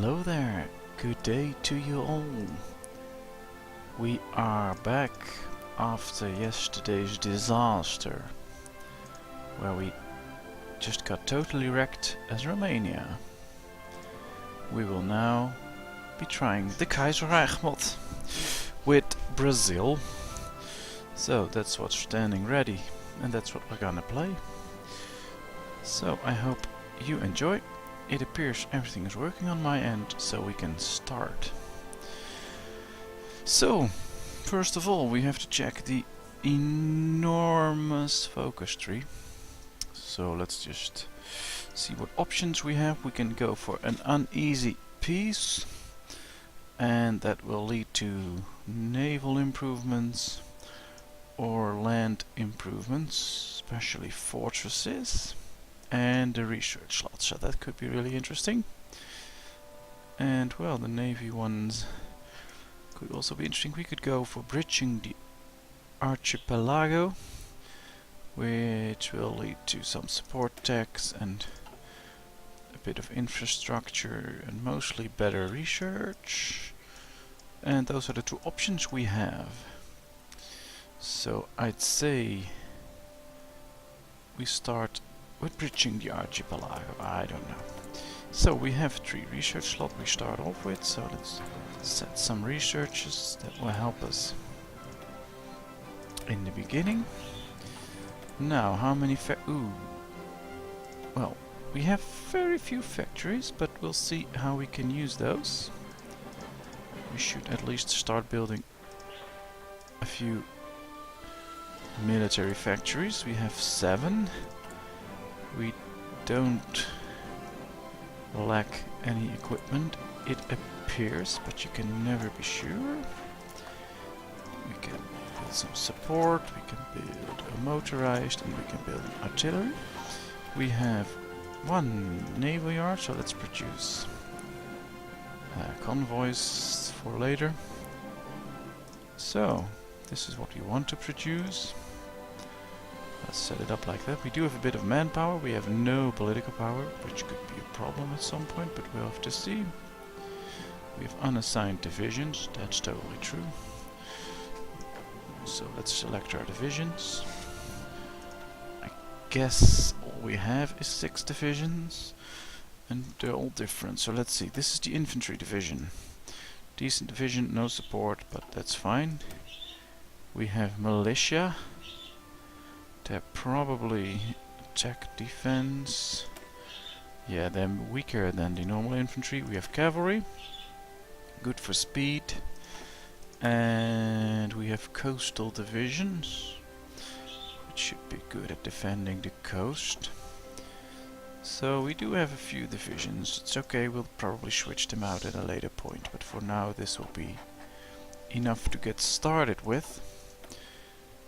Hello there, good day to you all. We are back after yesterday's disaster, where we just got totally wrecked as Romania. We will now be trying the Kaiserreich mod with Brazil. So that's what's standing ready, and that's what we're gonna play. So I hope you enjoy. It appears everything is working on my end, so we can start. So, first of all, we have to check the enormous focus tree. So let's just see what options we have. We can go for an uneasy peace, and that will lead to naval improvements or land improvements, especially fortresses, and the research slot, so that could be really interesting. And well, the navy ones could also be interesting. We could go for bridging the archipelago, which will lead to some support tax and a bit of infrastructure and mostly better research. And those are the two options we have. So I'd say we start with bridging the archipelago. I don't know. So we have 3 research slots we start off with, so let's set some researches that will help us in the beginning. Now, how many well, we have very few factories, but we'll see how we can use those. We should at least start building a few military factories. We have 7. We don't lack any equipment, it appears, but you can never be sure. We can build some support, we can build a motorized, and we can build an artillery. We have 1 naval yard, so let's produce convoys for later. So, this is what we want to produce. Let's set it up like that. We do have a bit of manpower. We have no political power, which could be a problem at some point, but we'll have to see. We have unassigned divisions. That's totally true. So let's select our divisions. I guess all we have is 6 divisions, and they're all different. So let's see. This is the infantry division. Decent division, no support, but that's fine. We have militia. They're probably attack defense. Yeah, they're weaker than the normal infantry. We have cavalry, good for speed. And we have coastal divisions, which should be good at defending the coast. So we do have a few divisions. It's okay, we'll probably switch them out at a later point. But for now, this will be enough to get started with.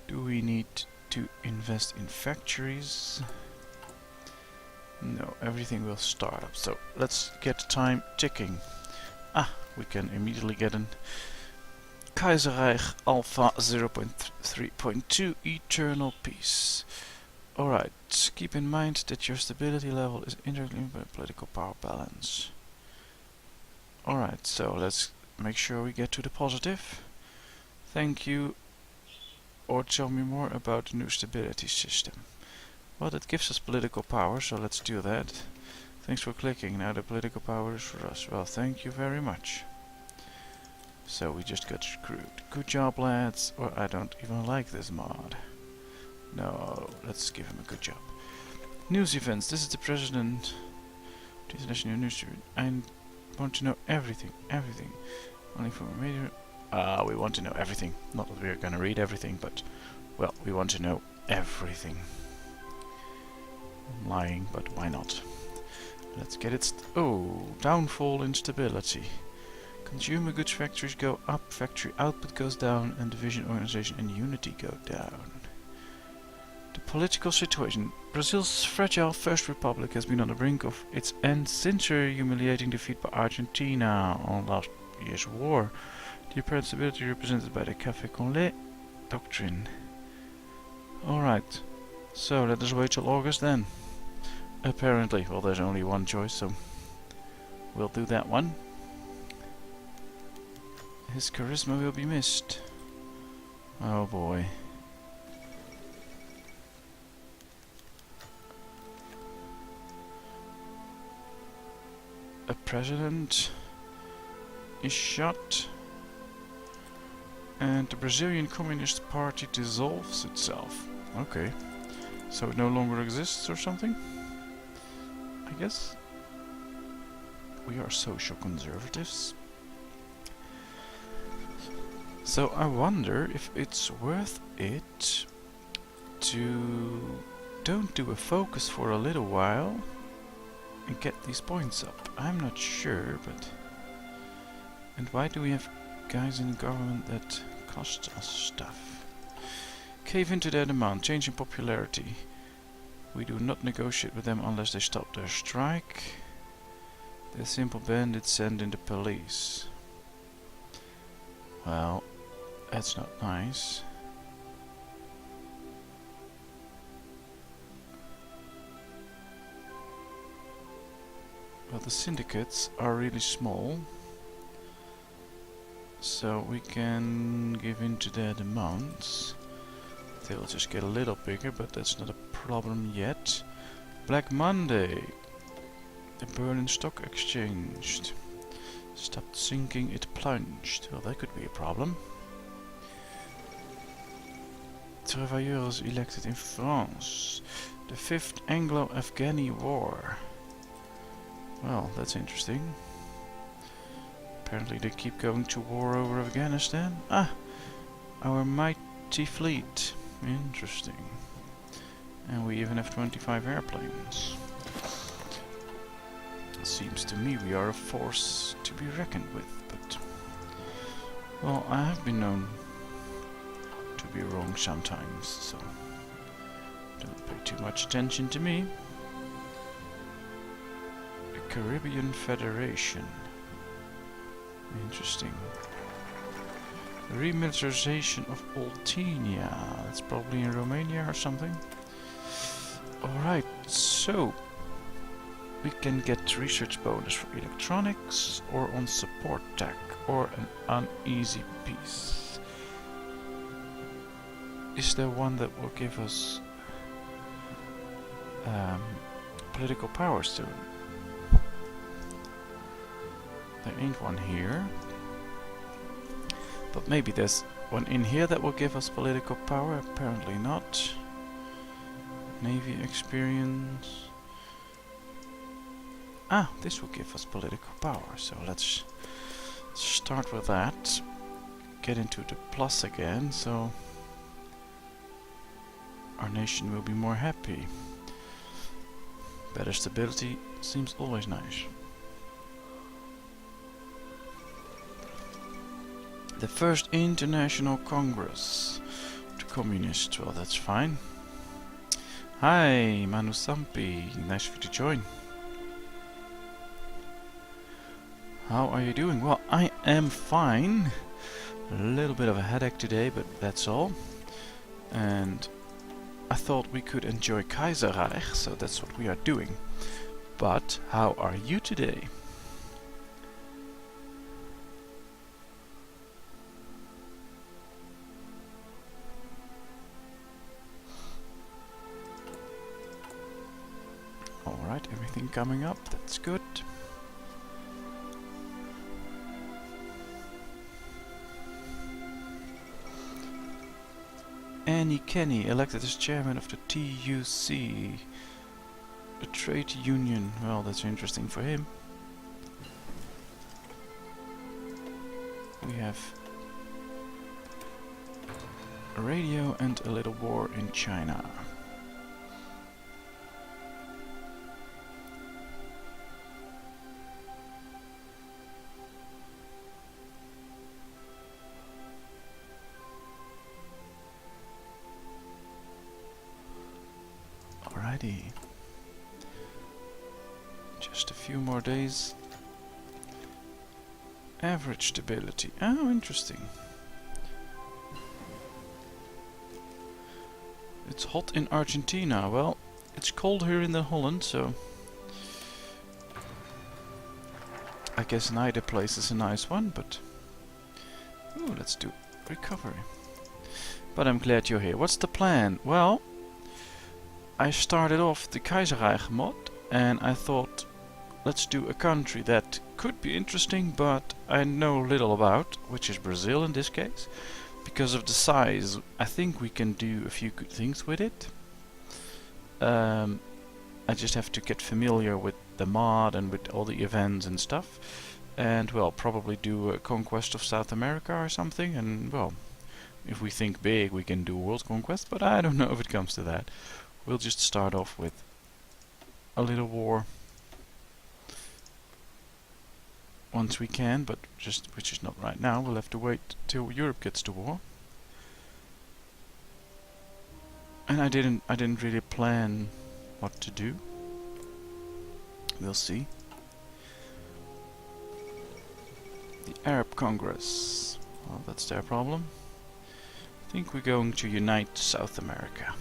Do we need to invest in factories? No, everything will start up. So let's get time ticking. We can immediately get an Kaiserreich Alpha 0.3.2 Eternal Peace. Alright, keep in mind that your stability level is indirectly by political power balance. Alright, so let's make sure we get to the positive. Thank you. Or tell me more about the new stability system. Well, that gives us political power, so let's do that. Thanks for clicking. Now the political power is for us. Well, thank you very much. So we just got screwed. Good job, lads. Or I don't even like this mod. No, let's give him a good job. News events. This is the president of the international news. I want to know everything. Everything. Only from a major. We want to know everything. Not that we're gonna read everything, but, well, we want to know everything. I'm lying, but why not? Let's get it. Downfall in stability. Consumer goods factories go up, factory output goes down, and division organization and unity go down. The political situation. Brazil's fragile First Republic has been on the brink of its end since her humiliating defeat by Argentina on last year's war. The apparent stability represented by the Café con lait doctrine. Alright, so let us wait till August then. Apparently, well, there's only one choice, so we'll do that one. His charisma will be missed. Oh boy. A president is shot. And the Brazilian Communist Party dissolves itself. Okay. So it no longer exists or something? I guess. We are social conservatives. So I wonder if it's worth it to don't do a focus for a little while and get these points up. I'm not sure, but... And why do we have guys in government that cost us stuff? Cave into their demand, change in popularity. We do not negotiate with them unless they stop their strike. The simple bandits send in the police. Well, that's not nice. Well, the syndicates are really small, so we can give in to their demands. They'll just get a little bigger, but that's not a problem yet. Black Monday. The Berlin Stock Exchange stopped sinking, it plunged. Well, that could be a problem. Travailleurs elected in France. The 5th Anglo-Afghani War. Well, that's interesting. Apparently they keep going to war over Afghanistan. Ah! Our mighty fleet. Interesting. And we even have 25 airplanes. Seems to me we are a force to be reckoned with, but... Well, I have been known to be wrong sometimes, so... Don't pay too much attention to me. The Caribbean Federation. Interesting. Remilitarization of Oltenia. That's probably in Romania or something. Alright, so... We can get research bonus for electronics, or on support tech, or an uneasy peace. Is there one that will give us political power soon? There ain't one here. But maybe there's one in here that will give us political power. Apparently not. Navy experience. Ah, this will give us political power, so let's start with that. Get into the plus again, so our nation will be more happy. Better stability seems always nice. The first International Congress to Communists, well, that's fine. Hi, Manu Sampi, nice of you to join. How are you doing? Well, I am fine. A little bit of a headache today, but that's all. And I thought we could enjoy Kaiserreich, so that's what we are doing. But how are you today? Alright, everything coming up, that's good. Annie Kenny, elected as chairman of the TUC, a trade union. Well, that's interesting for him. We have a radio and a little war in China. Alrighty. Just a few more days. Average stability. Oh, interesting. It's hot in Argentina. Well, it's cold here in the Holland, so I guess neither place is a nice one, but Ooh, let's do recovery. But I'm glad you're here. What's the plan? Well, I started off the Kaiserreich mod and I thought, let's do a country that could be interesting but I know little about, which is Brazil in this case. Because of the size, I think we can do a few good things with it. I just have to get familiar with the mod and with all the events and stuff. And well, probably do a conquest of South America or something. And well, if we think big, we can do world conquest, but I don't know if it comes to that. We'll just start off with a little war once we can, but which is not right now. We'll have to wait till Europe gets to war. And I didn't really plan what to do. We'll see. The Arab Congress. Well, that's their problem. I think we're going to unite South America.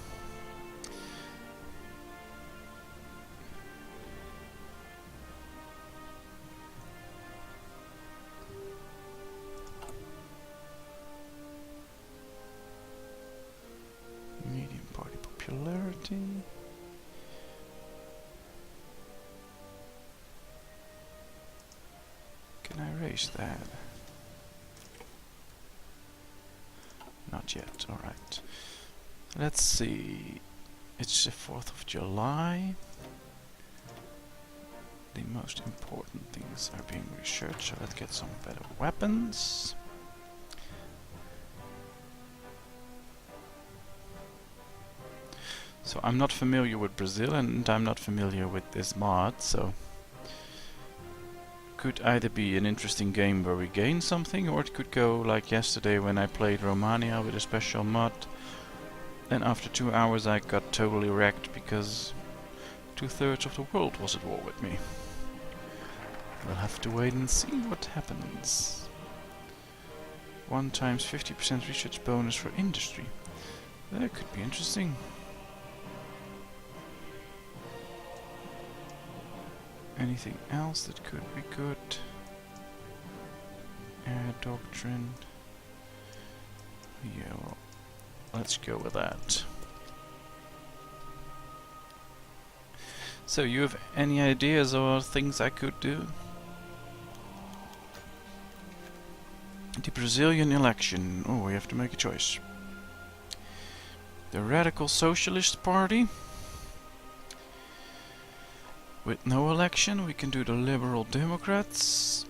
Medium party popularity. Can I raise that? Not yet, alright. Let's see. It's the 4th of July. The most important things are being researched, so let's get some better weapons. So I'm not familiar with Brazil and I'm not familiar with this mod, so could either be an interesting game where we gain something, or it could go like yesterday when I played Romania with a special mod and after 2 hours I got totally wrecked because 2/3 of the world was at war with me. We'll have to wait and see what happens. 1 times 50% research bonus for industry. That could be interesting. Anything else that could be good? Air doctrine. Yeah, well, let's go with that. So, you have any ideas or things I could do? The Brazilian election. Oh, we have to make a choice. The Radical Socialist Party. With no election, we can do the Liberal Democrats.